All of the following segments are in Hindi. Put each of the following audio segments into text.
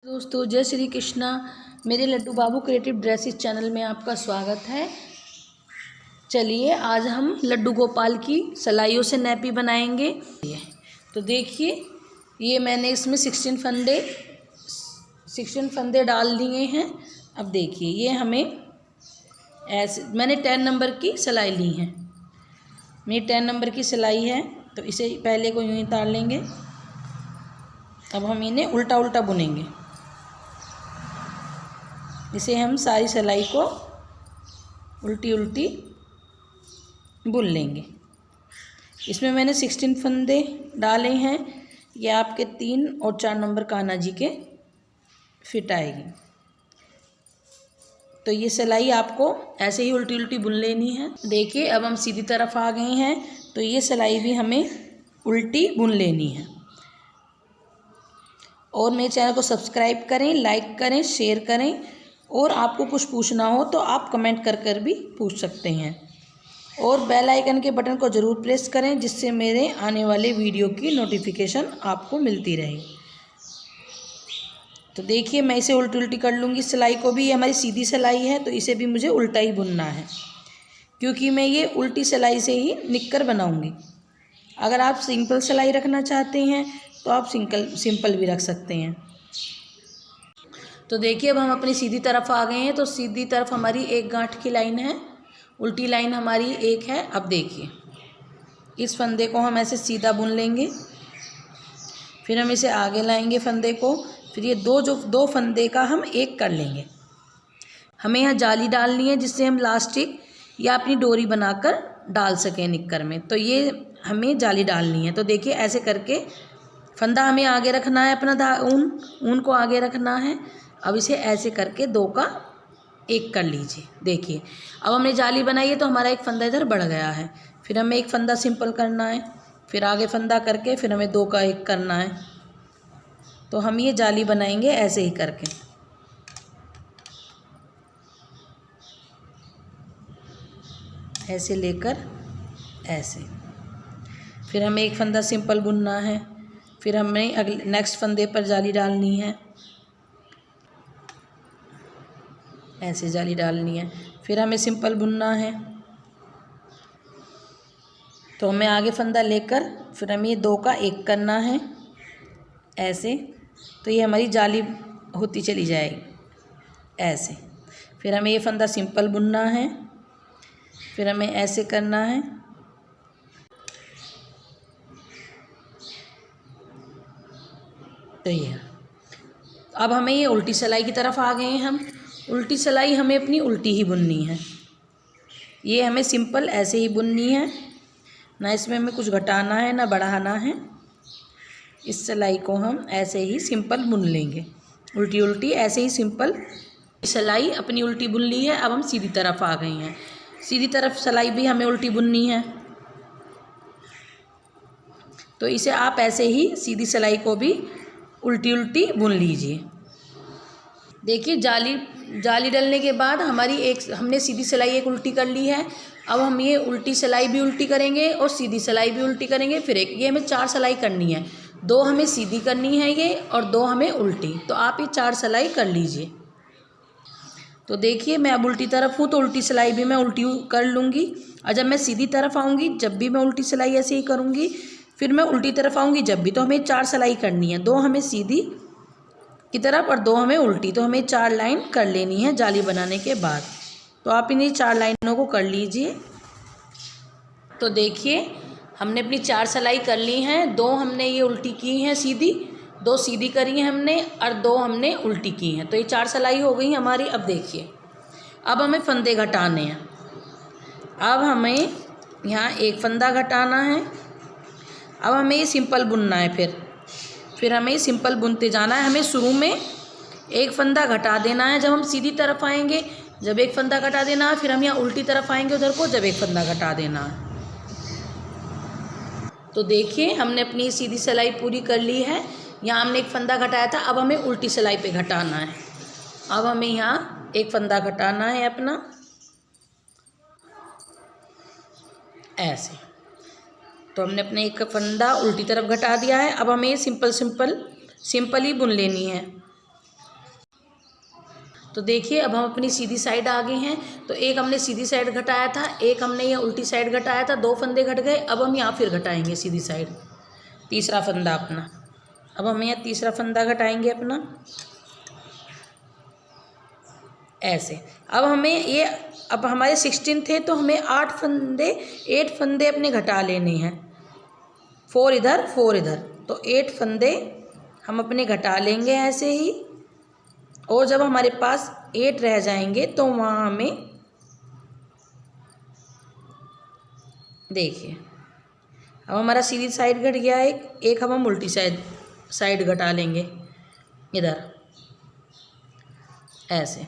दोस्तों जय श्री कृष्णा। मेरे लड्डू बाबू क्रिएटिव ड्रेसेस चैनल में आपका स्वागत है। चलिए आज हम लड्डू गोपाल की सिलाइयों से नैपी बनाएंगे। तो देखिए ये मैंने इसमें 16 फंदे डाल दिए हैं। अब देखिए ये हमें ऐसे मैंने 10 नंबर की सिलाई ली है। मेरी 10 नंबर की सिलाई है तो इसे पहले को यूँ ही उतार लेंगे। अब हम इन्हें उल्टा उल्टा बुनेंगे। इसे हम सारी सिलाई को उल्टी उल्टी बुन लेंगे। इसमें मैंने 16 फंदे डाले हैं। ये आपके 3 और 4 नंबर कान्हा जी के फिट आएगी। तो ये सिलाई आपको ऐसे ही उल्टी उल्टी बुन लेनी है। देखिए अब हम सीधी तरफ आ गए हैं तो ये सिलाई भी हमें उल्टी बुन लेनी है। और मेरे चैनल को सब्सक्राइब करें, लाइक करें, शेयर करें। और आपको कुछ पूछना हो तो आप कमेंट कर भी पूछ सकते हैं। और बेल आइकन के बटन को ज़रूर प्रेस करें जिससे मेरे आने वाले वीडियो की नोटिफिकेशन आपको मिलती रहे। तो देखिए मैं इसे उल्टी उल्टी कर लूँगी सिलाई को भी। ये हमारी सीधी सिलाई है तो इसे भी मुझे उल्टा ही बुनना है क्योंकि मैं ये उल्टी सिलाई से ही निक्कर बनाऊँगी। अगर आप सिंपल सिलाई रखना चाहते हैं तो आप सिंपल भी रख सकते हैं। तो देखिए अब हम अपनी सीधी तरफ आ गए हैं। तो सीधी तरफ हमारी एक गांठ की लाइन है, उल्टी लाइन हमारी एक है। अब देखिए इस फंदे को हम ऐसे सीधा बुन लेंगे। फिर हम इसे आगे लाएंगे फंदे को। फिर ये दो फंदे का हम एक कर लेंगे। हमें यहाँ जाली डालनी है जिससे हम लास्टिक या अपनी डोरी बनाकर डाल सकें निक्कर में। तो ये हमें जाली डालनी है। तो देखिए ऐसे करके फंदा हमें आगे रखना है, अपना ऊन को आगे रखना है। अब इसे ऐसे करके 2 का 1 कर लीजिए। देखिए अब हमने जाली बनाई है तो हमारा एक फंदा इधर बढ़ गया है। फिर हमें एक फंदा सिंपल करना है, फिर आगे फंदा करके फिर हमें 2 का 1 करना है। तो हम ये जाली बनाएंगे ऐसे ही करके। ऐसे लेकर ऐसे फिर हमें एक फंदा सिंपल बुनना है। फिर हमें अगले नेक्स्ट फंदे पर जाली डालनी है, ऐसे जाली डालनी है। फिर हमें सिंपल बुनना है। तो हमें आगे फंदा लेकर फिर हमें ये 2 का 1 करना है ऐसे। तो ये हमारी जाली होती चली जाएगी ऐसे। फिर हमें ये फंदा सिंपल बुनना है। फिर हमें ऐसे करना है। तो ये अब हमें ये उल्टी सिलाई की तरफ आ गए हैं हम। उल्टी सिलाई हमें अपनी उल्टी ही बुननी है। ये हमें सिंपल ऐसे ही बुननी है, ना इसमें हमें कुछ घटाना है ना बढ़ाना है। इस सिलाई को हम ऐसे ही सिंपल बुन लेंगे, उल्टी उल्टी ऐसे ही सिंपल। सिलाई अपनी उल्टी बुन ली है। अब हम सीधी तरफ आ गए हैं। सीधी तरफ सिलाई भी हमें उल्टी बुननी है। तो इसे आप ऐसे ही सीधी सिलाई को भी उल्टी उल्टी बुन लीजिए। देखिए जाली डलने के बाद हमने सीधी सिलाई एक उल्टी कर ली है। अब हम ये उल्टी सिलाई भी उल्टी करेंगे और सीधी सिलाई भी उल्टी करेंगे। फिर ये हमें 4 सिलाई करनी है। 2 हमें सीधी करनी है ये और 2 हमें उल्टी। तो आप ये 4 सिलाई कर लीजिए। तो देखिए मैं अब उल्टी तरफ हूँ तो उल्टी सिलाई भी मैं उल्टी कर लूँगी। और जब मैं सीधी तरफ आऊँगी जब भी मैं उल्टी सिलाई ऐसे ही करूँगी। फिर मैं उल्टी तरफ आऊँगी जब भी। तो हमें 4 सिलाई करनी है, 2 हमें सीधी की तरफ और 2 हमें उल्टी। तो हमें 4 लाइन कर लेनी है जाली बनाने के बाद। तो आप इन्हीं 4 लाइनों को कर लीजिए। तो देखिए हमने अपनी 4 सिलाई कर ली हैं। 2 हमने ये उल्टी की हैं सीधी, 2 सीधी करी हैं हमने और 2 हमने उल्टी की हैं। तो ये 4 सिलाई हो गई हमारी। अब देखिए अब हमें फंदे घटाने हैं। अब हमें यहाँ एक फंदा घटाना है। अब हमें ये सिंपल बुनना है। फिर हमें सिंपल बुनते जाना है। हमें शुरू में एक फंदा घटा देना है जब हम सीधी तरफ आएंगे, जब एक फंदा घटा देना है। फिर हम यहाँ उल्टी तरफ आएंगे उधर को, जब एक फंदा घटा देना है। तो देखिए हमने अपनी सीधी सिलाई पूरी कर ली है। यहाँ हमने एक फंदा घटाया था, अब हमें उल्टी सिलाई पे घटाना है। अब हमें यहाँ एक फंदा घटाना है अपना ऐसे। तो हमने अपने एक फंदा उल्टी तरफ घटा दिया है। अब हमें सिंपल ही बुन लेनी है। तो देखिए अब हम अपनी सीधी साइड आ गए हैं। तो एक हमने सीधी साइड घटाया था, एक हमने ये उल्टी साइड घटाया था, 2 फंदे घट गए। अब हम यहाँ फिर घटाएंगे सीधी साइड, तीसरा फंदा अपना। अब हम यहाँ तीसरा फंदा घटाएंगे अपना ऐसे। अब हमें ये, अब हमारे 16 थे तो हमें 8 फंदे अपने घटा लेने हैं, 4 इधर 4 इधर। तो 8 फंदे हम अपने घटा लेंगे ऐसे ही। और जब हमारे पास 8 रह जाएंगे तो वहाँ हमें, देखिए अब हमारा सीधी साइड घट गया एक अब हम उल्टी साइड घटा लेंगे इधर ऐसे।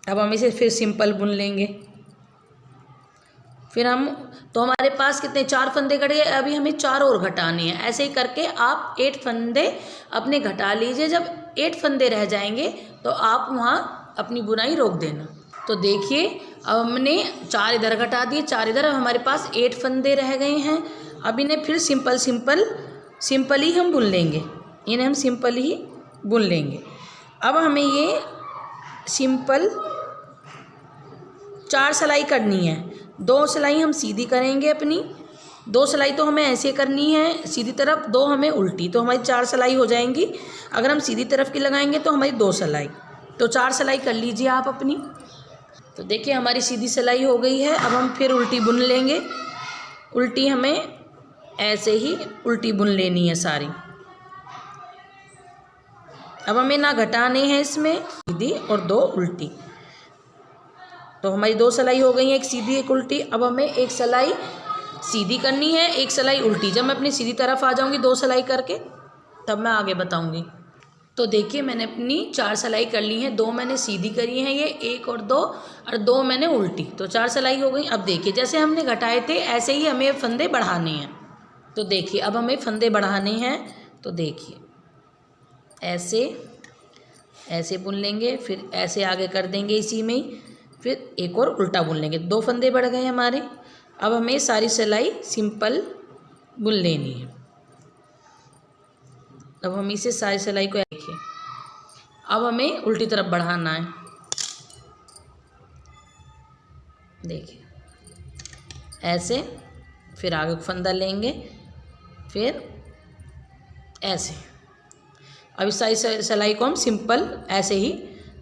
अब हम इसे फिर सिंपल बुन लेंगे। फिर हम, तो हमारे पास कितने 4 फंदे घट गए, अभी हमें 4 और घटाने हैं। ऐसे ही करके आप 8 फंदे अपने घटा लीजिए। जब 8 फंदे रह जाएंगे तो आप वहाँ अपनी बुनाई रोक देना। तो देखिए अब हमने 4 इधर घटा दिए, 4 इधर। अब हमारे पास 8 फंदे रह गए हैं। अब इन्हें फिर सिंपल ही हम बुन लेंगे, इन्हें हम सिंपल ही बुन लेंगे। अब हमें ये सिंपल 4 सिलाई करनी है। 2 सिलाई हम सीधी करेंगे अपनी, 2 सिलाई तो हमें ऐसे करनी है सीधी तरफ, 2 हमें उल्टी, तो हमारी 4 सिलाई हो जाएंगी। अगर हम सीधी तरफ की लगाएंगे तो हमारी 2 सिलाई, तो 4 सिलाई कर लीजिए आप अपनी। तो देखिए हमारी सीधी सिलाई हो गई है। अब हम फिर उल्टी बुन लेंगे। उल्टी हमें ऐसे ही उल्टी बुन लेनी है सारी। अब हमें ना घटाने हैं इसमें, सीधी और 2 उल्टी। तो हमारी 2 सिलाई हो गई हैं, एक सीधी एक उल्टी। अब हमें एक सिलाई सीधी करनी है, एक सिलाई उल्टी। जब मैं अपनी सीधी तरफ आ जाऊंगी 2 सिलाई करके, तब मैं आगे बताऊंगी। तो देखिए मैंने अपनी 4 सिलाई कर ली हैं, 2 मैंने सीधी करी हैं, ये 1 और 2, और 2 मैंने उल्टी, तो 4 सिलाई हो गई। अब देखिए जैसे हमने घटाए थे ऐसे ही हमें फंदे बढ़ाने हैं। तो देखिए अब हमें फंदे बढ़ाने हैं। तो देखिए ऐसे बुन लेंगे, फिर ऐसे आगे कर देंगे इसी में ही, फिर एक और उल्टा बुन लेंगे। 2 फंदे बढ़ गए हमारे। अब हमें सारी सिलाई सिंपल बुन लेनी है। अब हम इसे सारी सिलाई को देखिए, अब हमें उल्टी तरफ बढ़ाना है। देखिए ऐसे, फिर आगे फंदा लेंगे, फिर ऐसे। अब इस सारी सिलाई को हम सिंपल ऐसे ही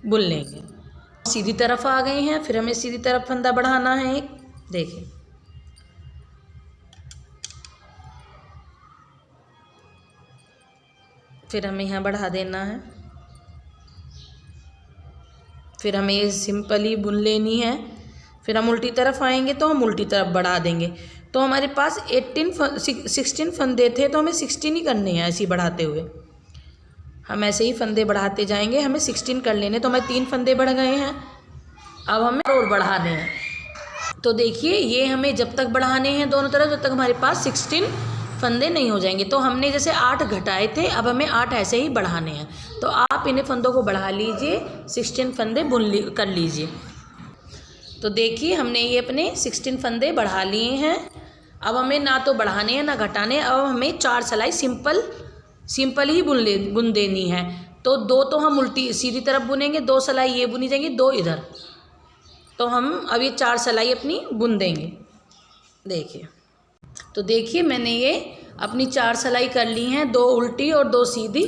बुन लेंगे। सीधी तरफ आ गए हैं, फिर हमें सीधी तरफ फंदा बढ़ाना है एक। देखिए फिर हमें यहाँ बढ़ा देना है, फिर हमें ये सिंपल ही बुन लेनी है। फिर हम उल्टी तरफ आएंगे तो हम उल्टी तरफ बढ़ा देंगे। तो हमारे पास 16 फंदे थे, तो हमें 16 ही करने हैं। ऐसे ही बढ़ाते हुए हम ऐसे ही फंदे बढ़ाते जाएंगे, हमें 16 कर लेने। तो हमें 3 फंदे बढ़ गए हैं, अब हमें और बढ़ाने हैं। तो देखिए ये हमें जब तक बढ़ाने हैं दोनों तरफ, जब तक हमारे पास 16 फंदे नहीं हो जाएंगे। तो हमने जैसे 8 घटाए थे, अब हमें 8 ऐसे ही बढ़ाने हैं। तो आप इन्हें फंदों को बढ़ा लीजिए, 16 फंदे कर लीजिए। तो देखिए हमने ये अपने 16 फंदे बढ़ा लिए हैं। अब हमें ना तो बढ़ाने हैं ना घटाने, अब हमें 4 सिलाई सिंपल ही बुन देनी है। तो 2 तो हम उल्टी सीधी तरफ बुनेंगे, 2 सिलाई ये बुनी जाएंगी, 2 इधर। तो हम अब ये 4 सिलाई अपनी बुन देंगे। देखिए तो देखिए मैंने ये अपनी 4 सिलाई कर ली हैं, 2 उल्टी और 2 सीधी।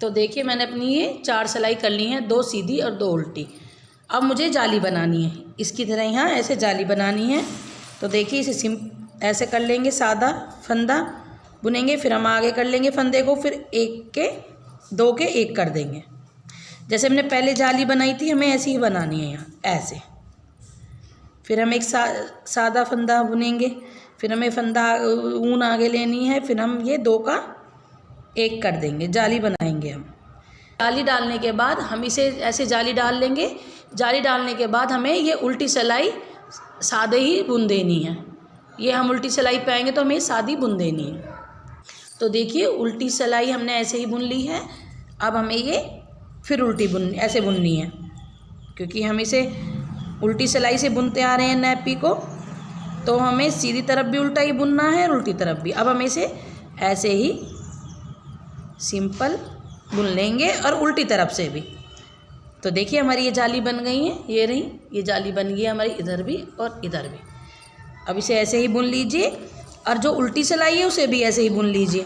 तो देखिए मैंने अपनी ये 4 सिलाई कर ली हैं, 2 सीधी और 2 उल्टी। अब मुझे जाली बनानी है, इसकी तरह यहाँ ऐसे जाली बनानी है। तो देखिए इसे ऐसे कर लेंगे, सादा फंदा बुनेंगे, फिर हम आगे कर लेंगे फंदे को, फिर 1 के 2 के 1 कर देंगे। जैसे हमने पहले जाली बनाई थी, हमें ऐसे ही बनानी है यहाँ ऐसे। फिर हम एक सादा फंदा बुनेंगे, फिर हमें फंदा ऊन आगे लेनी है, फिर हम ये 2 का 1 कर देंगे, जाली बनाएंगे हम। जाली डालने के बाद हम इसे ऐसे जाली डाल लेंगे। जाली डालने के बाद हमें ये उल्टी सिलाई सादे ही बुन देनी है। ये हम उल्टी सिलाई पे आएंगे तो हमें सादी बुन देनी है। तो देखिए उल्टी सिलाई हमने ऐसे ही बुन ली है। अब हमें ये फिर उल्टी ऐसे बुननी है, क्योंकि हम इसे उल्टी सिलाई से बुनते आ रहे हैं नैपी को, तो हमें सीधी तरफ भी उल्टा ही बुनना है और उल्टी तरफ भी। अब हमें इसे ऐसे ही सिंपल बुन लेंगे और उल्टी तरफ से भी। तो देखिए हमारी ये जाली बन गई है, ये रही, ये जाली बन गई है हमारी इधर भी और इधर भी। अब इसे ऐसे ही बुन लीजिए और जो उल्टी सिलाई है उसे भी ऐसे ही बुन लीजिए।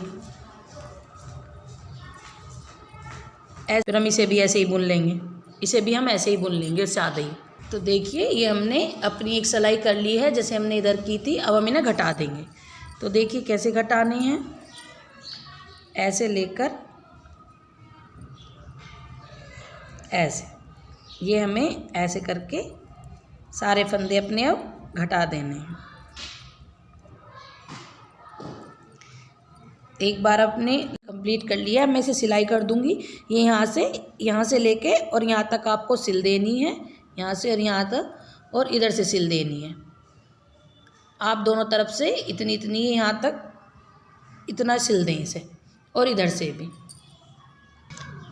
फिर हम इसे भी ऐसे ही बुन लेंगे, इसे भी हम ऐसे ही बुन लेंगे सादे ही। तो देखिए ये हमने अपनी एक सिलाई कर ली है जैसे हमने इधर की थी। अब हम इन्हें घटा देंगे। तो देखिए कैसे घटाने हैं, ऐसे लेकर ऐसे, ये हमें ऐसे करके सारे फंदे अपने अब घटा देने हैं। एक बार अपने कंप्लीट कर लिया, मैं इसे सिलाई कर दूंगी। ये यहाँ से लेके और यहाँ तक आपको सिल देनी है, यहाँ से और यहाँ तक, और इधर से सिल देनी है। आप दोनों तरफ से इतनी इतनी यहाँ तक इतना सिल दें इसे, और इधर से भी।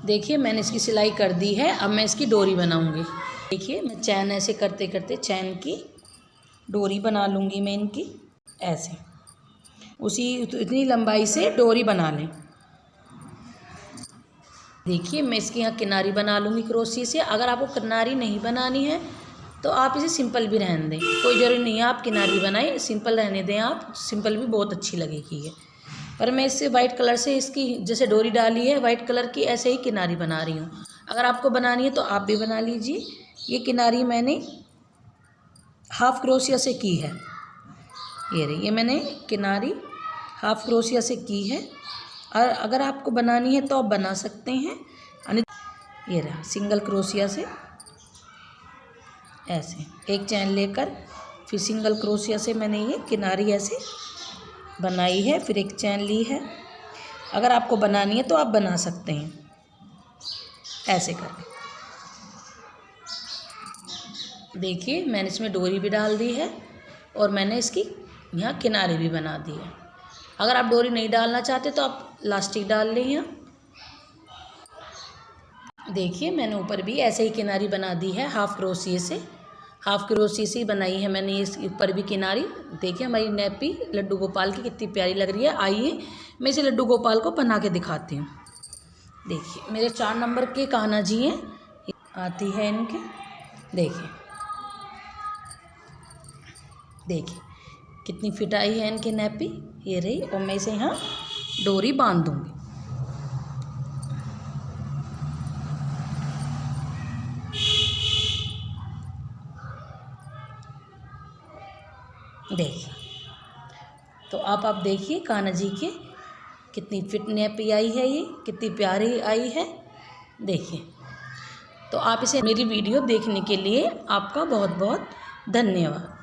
देखिए मैंने इसकी सिलाई कर दी है। अब मैं इसकी डोरी बनाऊंगी। देखिए मैं चैन ऐसे करते करते चैन की डोरी बना लूँगी मैं इनकी, ऐसे उसी इतनी लंबाई से डोरी बना लें। देखिए मैं इसकी यहाँ किनारी बना लूँगी क्रोशिया से। अगर आपको किनारी नहीं बनानी है तो आप इसे सिंपल भी रहने दें, कोई ज़रूरी नहीं है आप किनारी बनाएं, सिंपल रहने दें आप, सिंपल भी बहुत अच्छी लगेगी ये। पर मैं इससे वाइट कलर से इसकी जैसे डोरी डाली है वाइट कलर की, ऐसे ही किनारी बना रही हूँ। अगर आपको बनानी है तो आप भी बना लीजिए। ये किनारी मैंने हाफ क्रोशिया से की है, ये रही, ये मैंने किनारी हाफ क्रोशिया से की है। और अगर आपको बनानी है तो आप बना सकते हैं। ये रहा सिंगल क्रोशिया से ऐसे एक चैन लेकर फिर सिंगल क्रोशिया से मैंने ये किनारी ऐसे बनाई है, फिर एक चैन ली है। अगर आपको बनानी है तो आप बना सकते हैं ऐसे करके। देखिए मैंने इसमें डोरी भी डाल दी है और मैंने इसकी यहाँ किनारे भी बना दी है। अगर आप डोरी नहीं डालना चाहते तो आप लास्टिक डाल लें यहाँ। देखिए मैंने ऊपर भी ऐसे ही किनारी बना दी है हाफ क्रोशिया से, हाफ क्रोशिया से बनाई है मैंने इस ऊपर भी किनारी। देखिए हमारी नैपी लड्डू गोपाल की कितनी प्यारी लग रही है। आइए मैं इसे लड्डू गोपाल को बना के दिखाती हूँ। देखिए मेरे 4 नंबर के कान्हा जी हैं, आती है इनके। देखिए देखिए कितनी फिट आई है इनकी नैपी, ये रही। और मैं इसे यहाँ डोरी बांध दूँगी। देखिए तो आप देखिए कान्हा जी के कितनी फिट नैपी आई है, ये कितनी प्यारी आई है। देखिए तो आप इसे मेरी वीडियो देखने के लिए आपका बहुत बहुत धन्यवाद।